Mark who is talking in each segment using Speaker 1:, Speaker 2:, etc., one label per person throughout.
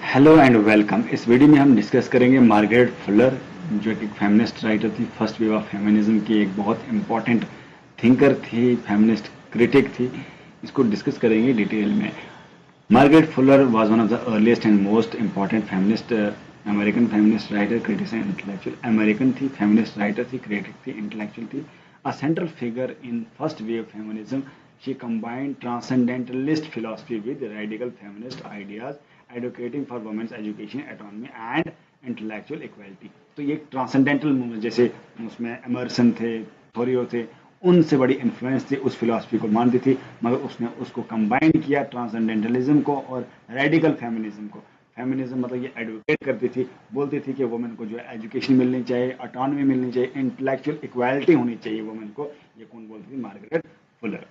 Speaker 1: Hello and welcome. इस video में हम डिस्कस करेंगे मार्गरेट फुलर, जो एक फेमिनिस्ट राइटर थी, फर्स्ट वेव ऑफ फेमिनिज्म की एक बहुत इंपॉर्टेंट थिंकर थी, फेमिनिस्ट क्रिटिक थी। इसको डिस्कस करेंगे डिटेल में। Margaret Fuller was one of the earliest and most important feminist American feminist writer, critic and intellectual. American थी, फेमिनिस्ट राइटर थी, क्रिटिक थी, इंटेलेक्चुअल थी। A central figure in first wave feminism, she combined transcendentalist philosophy with radical feminist ideas, advocating for women's education, autonomy and intellectual equality। तो ये transcendental movement, जैसे उसमें Emerson थे, थोरियो थे, उनसे बड़ी इन्फ्लुएंस थी, उस फिलॉसफी को मानती थी, मगर उसने उसको कंबाइन किया ट्रांसेंडेंटलिज्म को और रेडिकल फेमिनिज्म को। फेमिनिज्म मतलब ये एडवोकेट करती थी, बोलती थी कि वुमेन को जो है एजुकेशन मिलनी चाहिए, ऑटोनॉमी मिलनी चाहिए, इंटेलेक्चुअल इक्वालिटी होनी चाहिए वुमेन को। ये कौन बोलती थी? Margaret Fuller.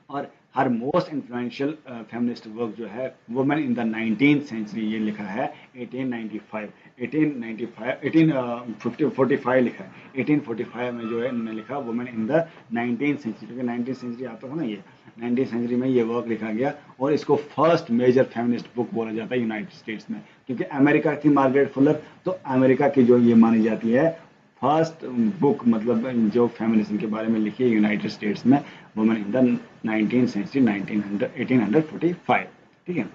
Speaker 1: और हर मोस्ट इन्फ्लुएंशियल फेमिनिस्ट वर्क जो है women in the 19th century, ये लिखा है 1845 लिखा है। 1845 में जो है इन्होंने लिखा women in the 19th century, क्योंकि 19th सेंचुरी आता था ना, ये 19th सेंचुरी में ये वर्क लिखा गया और इसको फर्स्ट मेजर फेमिनिस्ट बुक बोला जाता है यूनाइटेड स्टेट्स में, क्योंकि अमेरिका थी मार्गरेट फुलर, तो अमेरिका की जो ये मानी जाती है फर्स्ट बुक, मतलब जो फेमिनिज्म के बारे में लिखी है यूनाइटेड स्टेट्स में, women in the 19th century 1845। ठीक है।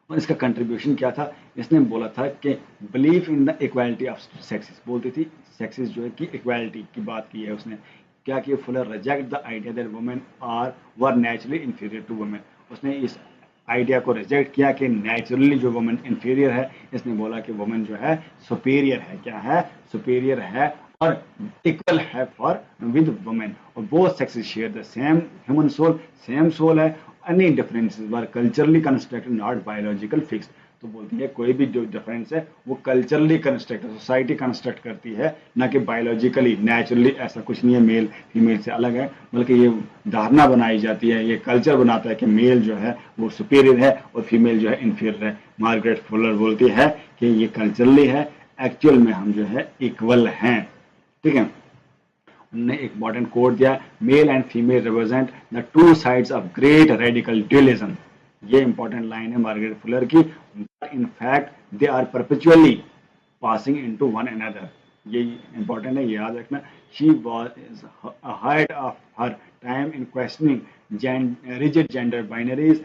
Speaker 1: और इसका कंट्रीब्यूशन क्या था? इसने बोला था कि believe in the equality of sexes, बोलती थी सेक्सेस जो है कि इक्वालिटी की बात की है उसने। क्या कि Fuller reject the idea that women were naturally inferior to women. उसने इस आइडिया को रिजेक्ट किया कि नेचुरली जो वुमेन इंफीरियर है, इसने बोला कि वुमेन जो है सुपीरियर है। क्या है? सुपीरियर है और इक्वल है फॉर विद वुमेन, और both sexes share the same human soul, same soul है। Any differences were culturally constructed, not biological fixed. तो बोलती है कोई भी जो डिफरेंस है वो कल्चरली कंस्ट्रक्ट, सोसाइटी कंस्ट्रक्ट करती है, ना कि बायोलॉजिकली, नेचुरली। ऐसा कुछ नहीं है मेल फीमेल से अलग है, बल्कि ये धारणा बनाई जाती है, ये कल्चर बनाता है कि मेल जो है वो सुपीरियर है और फीमेल जो है इंफीरियर है। मार्गरेट फुलर बोलती है कि ये कल्चरली है, एक्चुअल में हम जो है इक्वल हैं। ठीक है। उन्होंने एक इंपॉर्टेंट कोट दिया, male and female represent the two sides of great radical dualism. ये इंपॉर्टेंट लाइन है मार्गरेट फुलर की। In fact they are perpetually passing into one another. ये इंपॉर्टेंट है, याद रखना। She was ahead of her time in questioning rigid gender binaries,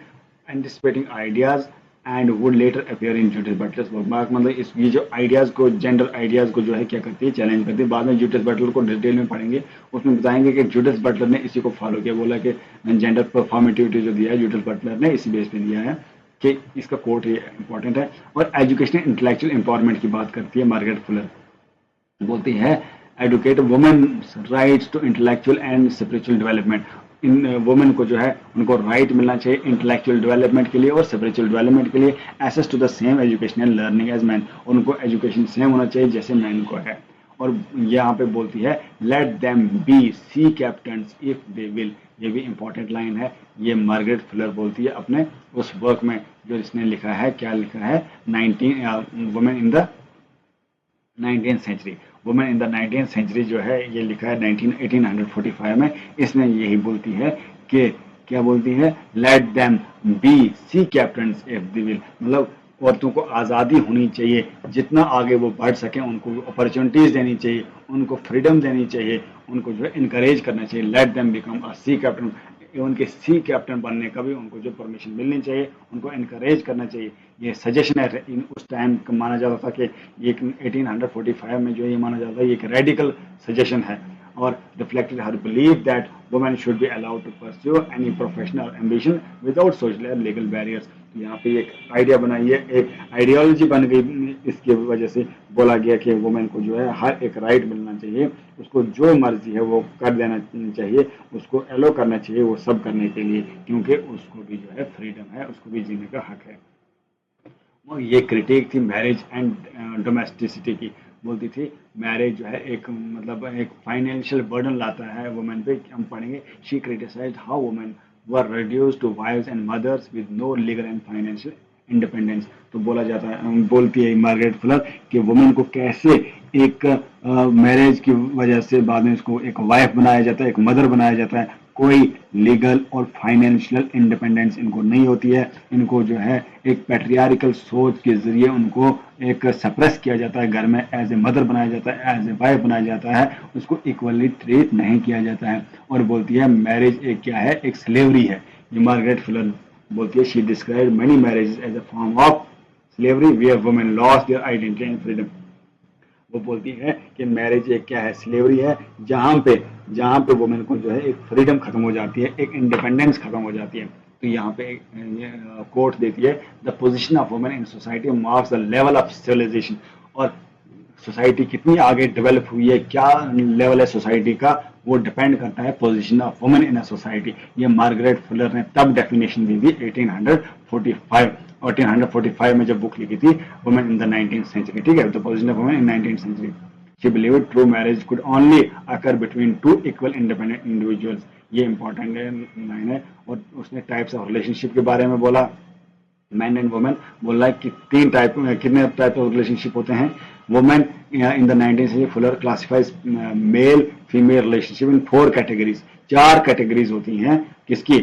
Speaker 1: anticipating ideas and would later appear in Judith Butler's work. मतलब इस ये जो ideas को, gender ideas को जो है क्या करती है? चैलेंज करती है। बाद में जूडिथ बटलर को डिटेल में पढ़ेंगे, उसमें बताएंगे कि जूडिथ बटलर ने इसी को फॉलो किया। बोला कि जेंडर परफॉर्मेटिविटी जो दिया है जूडिथ बटलर ने, इसी बेस पे दिया है कि इसका कोट ये इंपॉर्टेंट है। और एजुकेशनल इंटेलेक्चुअल एम्पावरमेंट की बात करती है मार्गरेट फुलर। बोलती है educate women rights to intellectual and spiritual development. इन वुमेन को जो है उनको राइट मिलना चाहिए इंटेलेक्चुअल डेवलपमेंट के लिए और स्पिरिचुअल डेवलपमेंट के लिए, access to the same educational learning as man. उनको एजुकेशन सेम होना चाहिए जैसे मैन को है। और यहाँ पे बोलती है let them be sea captains if they will. ये भी इंपॉर्टेंट लाइन है, ये मार्गरेट फुलर बोलती है अपने उस वर्क में जो इसने लिखा है। क्या लिखा है? 19 women in the 19th century. Women in the 19th century जो है ये लिखा है 1845 में। इसमें यही बोलती है कि क्या बोलती है? Let them be sea captains if they will. मतलब औरतों को आज़ादी होनी चाहिए, जितना आगे वो बढ़ सकें उनको अपॉर्चुनिटीज़ देनी चाहिए, उनको फ्रीडम देनी चाहिए, उनको जो है इनकरेज करना चाहिए। Let them become a sea captain. उनके सी कैप्टन बनने का भी उनको जो परमिशन मिलनी चाहिए, उनको इनकरेज करना चाहिए। ये सजेशन है। उस टाइम माना जाता था कि ये 1845 में जो ये माना जाता है ये एक रेडिकल सजेशन है, और reflected her believe that women should be allowed to pursue any professional ambition without social and legal barriers. तो यहाँ पे एक आइडिया बनाई है, एक आइडियोलॉजी बन गई। इसकी वजह से बोला गया कि वुमेन को जो है हर एक राइट मिलना चाहिए, उसको जो मर्जी है वो कर देना चाहिए, उसको एलो करना चाहिए वो सब करने के लिए, क्योंकि उसको भी जो है फ्रीडम है, उसको भी जीने का हक है। और ये क्रिटिक थी मैरिज एंड डोमेस्टिसिटी की। बोलती थी मैरिज जो है एक मतलब एक फाइनेंशियल बर्डन लाता है वुमेन पे। हम पढ़ेंगे she criticized how women were reduced to wives and mothers with no legal and financial independence. तो बोला जाता है, बोलती है मार्गरेट फुलर कि वुमेन को कैसे एक मैरिज की वजह से बाद में उसको एक वाइफ बनाया जाता है, एक मदर बनाया जाता है, कोई लीगल और फाइनेंशियल इंडिपेंडेंस इनको नहीं होती है। इनको जो है एक पैट्रियार्कल सोच के जरिए उनको एक सप्रेस किया जाता है, घर में एज ए मदर बनाया जाता है, एज ए वाइफ बनाया जाता है, उसको इक्वली ट्रीट नहीं किया जाता है। और बोलती है मैरिज एक क्या है, एक स्लेवरी है। ये मार्गरेट फुलर बोलती है, she describe many marriages as a form of slavery where women lost their identity and freedom. वो बोलती है कि मैरिज एक क्या है, स्लेवरी है, जहाँ पे वुमेन को जो है एक फ्रीडम खत्म हो जाती है, एक इंडिपेंडेंस खत्म हो जाती है। तो यहाँ पे कोट देती है, the position of women in society marks the level of civilization. और सोसाइटी कितनी आगे डेवलप हुई है, क्या लेवल है सोसाइटी का, वो डिपेंड करता है position of women in a society. ये मार्गरेट फुलर ने तब डेफिनेशन दी थी 1845 में जब बुक लिखी थी women in the 19th century. ठीक है, the position of women in 19th century. She believed true marriage could only occur between two equal independent individuals. ये इंपॉर्टेंट लाइन है। और उसने टाइप्स ऑफ रिलेशनशिप के बारे में बोला, मैन एंड वुमेन। बोल रहा है कि कितने टाइप ऑफ रिलेशनशिप होते हैं। Women in the 19th century Fuller classifies male female relationship in 4 categories. 4 categories होती हैं किसकी,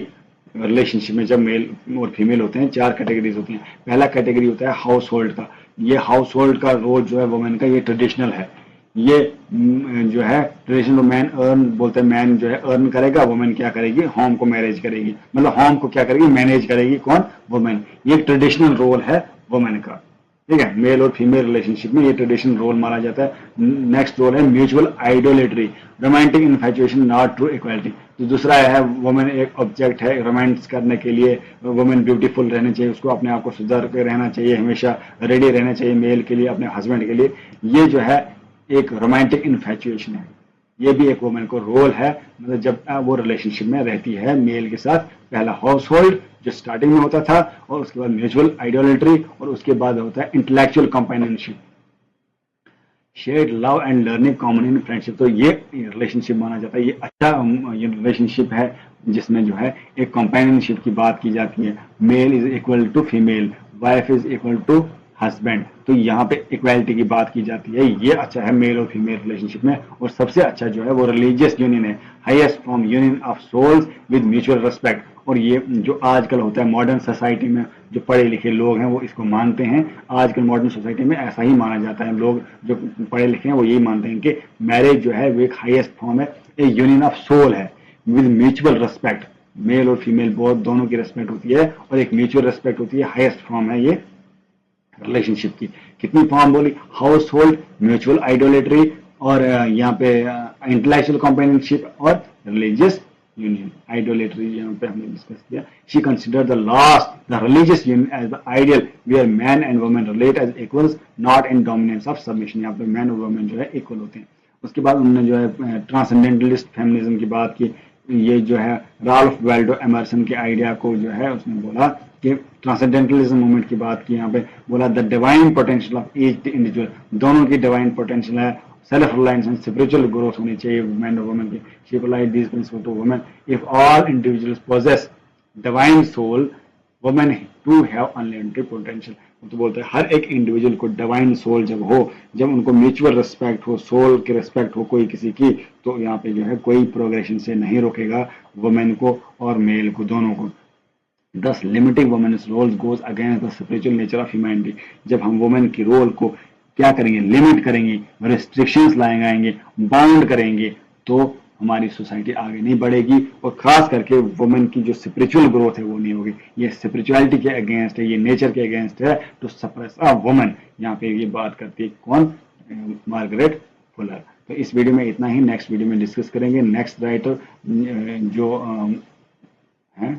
Speaker 1: रिलेशनशिप में जब मेल और फीमेल होते हैं 4 कैटेगरीज होती हैं। पहला कैटेगरी होता है हाउस होल्ड का। ये हाउस होल्ड का रोल जो है वुमेन का, ये ट्रेडिशनल है। ये जो है ट्रेडिशनल मैन अर्न बोलते हैं, मैन जो है अर्न करेगा, वुमेन क्या करेगी, होम को मैनेज करेगी, मतलब होम को क्या करेगी, मैनेज करेगी, कौन, वुमेन। ये ट्रेडिशनल रोल है वुमेन का। ठीक है, मेल और फीमेल रिलेशनशिप में ये ट्रेडिशनल रोल माना जाता है। नेक्स्ट रोल है mutual idolatry, romantic infatuation not true equality. तो दूसरा है वुमेन एक ऑब्जेक्ट है रोमांस करने के लिए। वुमेन ब्यूटीफुल रहनी चाहिए, उसको अपने आप को सुधार के रहना चाहिए, हमेशा रेडी रहना चाहिए मेल के लिए, अपने हस्बैंड के लिए। ये जो है एक रोमांटिक इन्फैचुएशन है। ये भी एक वुमेन को रोल है, मतलब जब वो रिलेशनशिप में रहती है मेल के साथ। पहला हाउस होल्ड जो स्टार्टिंग में होता था, और उसके बाद म्यूचुअल आइडोलेट्री, और उसके बाद होता है intellectual companionship, shared love and learning common in friendship. तो ये रिलेशनशिप माना जाता है, ये अच्छा ये रिलेशनशिप है जिसमें जो है एक कंपेनियनशिप की बात की जाती है। Male is equal to female, wife is equal to husband. तो यहाँ पे इक्वालिटी की बात की जाती है। ये अच्छा है मेल और फीमेल रिलेशनशिप में। और सबसे अच्छा जो है वो रिलीजियस यूनियन है, highest form union of souls with mutual respect. और ये जो आजकल होता है मॉडर्न सोसाइटी में, जो पढ़े लिखे लोग हैं वो इसको मानते हैं। आजकल मॉडर्न सोसाइटी में ऐसा ही माना जाता है, लोग जो पढ़े लिखे हैं वो यही मानते हैं कि मैरिज जो है वो एक हाईएस्ट फॉर्म है, एक यूनियन ऑफ सोल है विद म्यूचुअल रिस्पेक्ट। मेल और फीमेल बहुत दोनों की रिस्पेक्ट होती है, और एक म्यूचुअल रिस्पेक्ट होती है, हाईएस्ट फॉर्म है ये रिलेशनशिप की। कितनी फॉर्म बोली, हाउस होल्ड, म्यूचुअल आइडोलेट्री, और यहाँ पे इंटेलेक्चुअल कंपेनियनशिप और रिलीजियस यूनियन। आइडोलेट्री यहाँ पे हमने डिस्कस किया। She consider the last the religious union as the ideal where man and women relate as equals not in dominance of submission. यहाँ पे मैन और वुमेन जो है इक्वल होते हैं। उसके बाद उन्होंने जो है ट्रांसेंडेंटलिस्ट फेमिनिज्म की बात की। ये जो है राल्फ वाल्डो एमर्सन के आइडिया को जो है उसने बोला कि ट्रांसेंडेंटलिज्म मूवमेंट की बात की। यहाँ पे बोला the divine potential of each individual, दोनों की डिवाइन पोटेंशियल है। Self reliance and spiritual growth होनी चाहिए मैन और वुमेन की। She applied these principle to women. If all individuals possess divine soul, women too have unlimited potential. तो बोलते हैं हर एक इंडिविजुअल को डिवाइन सोल जब हो, जब उनको म्यूचुअल रिस्पेक्ट हो, सोल की रिस्पेक्ट हो कोई किसी की, तो यहाँ पे जो है कोई प्रोग्रेशन से नहीं रोकेगा वुमेन को और मेल को, दोनों को। Thus, limiting women's roles goes against the spiritual nature of humanity. जब हम वुमेन की रोल को क्या करेंगे, लिमिट करेंगे, रेस्ट्रिक्शंस लाएंगे, बाउंड करेंगे, तो हमारी सोसाइटी आगे नहीं बढ़ेगी। और खास करके वुमेन की जो स्पिरिचुअल ग्रोथ है वो नहीं होगी। ये स्पिरिचुअलिटी के अगेंस्ट है, ये नेचर के अगेंस्ट है। तो सप्रेस अ वुमेन, यहाँ पे ये बात करती है कौन, मार्गरेट फुलर। तो इस वीडियो में इतना ही। नेक्स्ट वीडियो में डिस्कस करेंगे नेक्स्ट राइटर जो है